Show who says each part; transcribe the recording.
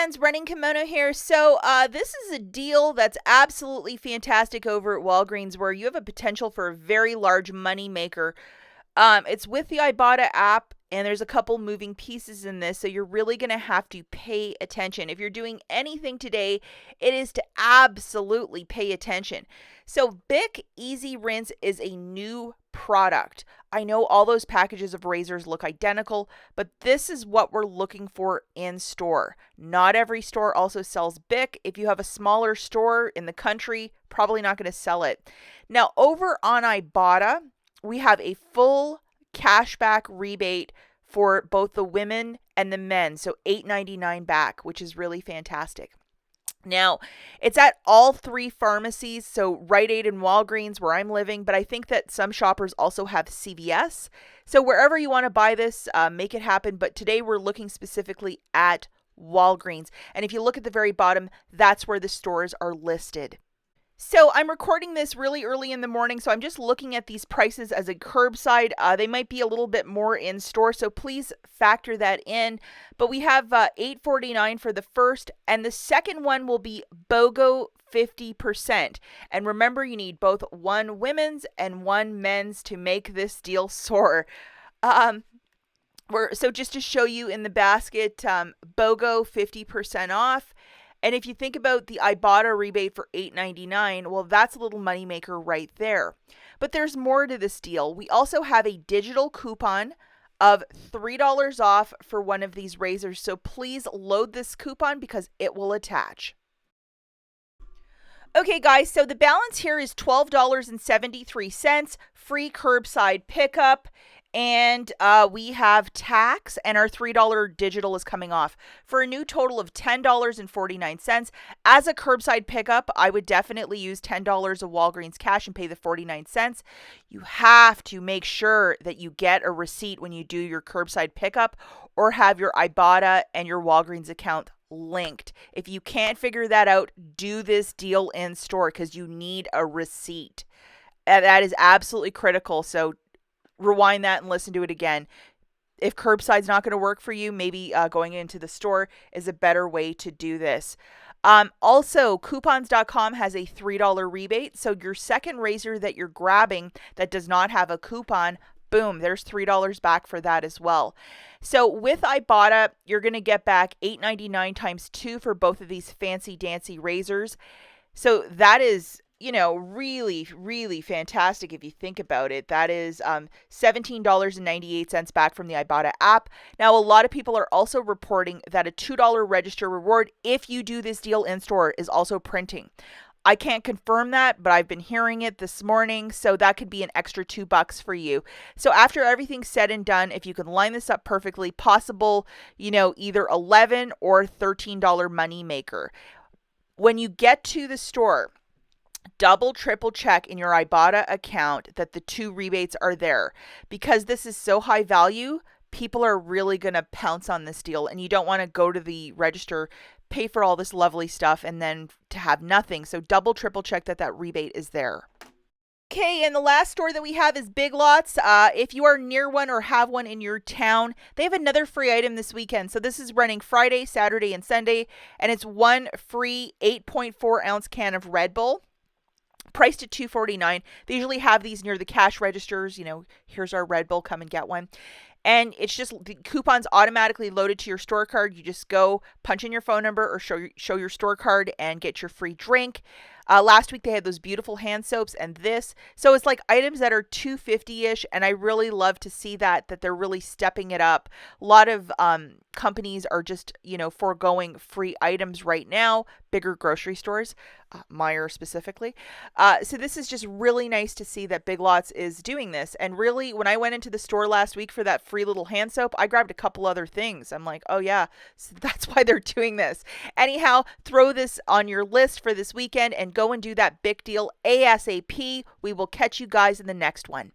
Speaker 1: friends, Running Kimono here. So this is a deal that's absolutely fantastic over at Walgreens where you have a potential for a very large money maker. It's with the IBOTTA app, and there's a couple moving pieces in this, so you're really going to have to pay attention. If you're doing anything today, it is to absolutely pay attention. So BIC Easy Rinse is a new product. I know all those packages of razors look identical, but this is what we're looking for in store. Not every store also sells BIC. If you have a smaller store in the country, probably not going to sell it. Now, over on IBOTTA, we have a full cashback rebate for both the women and the men. So $8.99 back, which is really fantastic. Now, it's at all three pharmacies, so Rite Aid and Walgreens where I'm living, but I think that some shoppers also have CVS. So wherever you want to buy this, make it happen. But today we're looking specifically at Walgreens. And if you look at the very bottom, that's where the stores are listed. So I'm recording this really early in the morning, so I'm just looking at these prices as a curbside. They might be a little bit more in store, so please factor that in. But we have $8.49 for the first, and the second one will be BOGO 50%. And remember, you need both one women's and one men's to make this deal soar. So just to show you in the basket, BOGO 50% off. And if you think about the IBOTTA rebate for $8.99, well, that's a little moneymaker right there. But there's more to this deal. We also have a digital coupon of $3 off for one of these razors. So please load this coupon because it will attach. Okay, guys, so the balance here is $12.73, free curbside pickup. And we have tax, and our $3 digital is coming off for a new total of $10.49. As a curbside pickup, I would definitely use $10 of Walgreens cash and pay the 49 cents. You have to make sure that you get a receipt when you do your curbside pickup or have your IBOTTA and your Walgreens account linked. If you can't figure that out, do this deal in store because you need a receipt. That is absolutely critical. So rewind that and listen to it again. If curbside's not going to work for you, maybe going into the store is a better way to do this. Also, coupons.com has a $3 rebate. So your second razor that you're grabbing that does not have a coupon, boom, there's $3 back for that as well. So with IBOTTA, you're going to get back $8.99 times 2 for both of these fancy dancy razors. So that is, really, really fantastic if you think about it. That is $17.98 back from the IBOTTA app. Now, a lot of people are also reporting that a $2 register reward, if you do this deal in store, is also printing. I can't confirm that, but I've been hearing it this morning, so that could be an extra $2 for you. So after everything's said and done, if you can line this up perfectly, possible, either $11 or $13 money maker. When you get to the store, triple check in your IBOTTA account that the 2 rebates are there. Because this is so high value, people are really going to pounce on this deal, and you don't want to go to the register, pay for all this lovely stuff, and then to have nothing. So triple check that rebate is there. Okay, and the last store that we have is Big Lots. If you are near one or have one in your town, they have another free item this weekend. So this is running Friday, Saturday, and Sunday, and it's one free 8.4 ounce can of Red Bull, priced at $2.49. They usually have these near the cash registers. Here's our Red Bull, come and get one. And it's just the coupon's automatically loaded to your store card. You just go punch in your phone number or show your store card and get your free drink. Last week they had those beautiful hand soaps and this. So it's like items that are $2.50-ish, and I really love to see that they're really stepping it up. A lot of companies are just, foregoing free items right now, bigger grocery stores, Meijer specifically. So this is just really nice to see that Big Lots is doing this. And really, when I went into the store last week for that free little hand soap, I grabbed a couple other things. I'm like, oh yeah, so that's why they're doing this. Anyhow, throw this on your list for this weekend and go and do that BIC deal ASAP. We will catch you guys in the next one.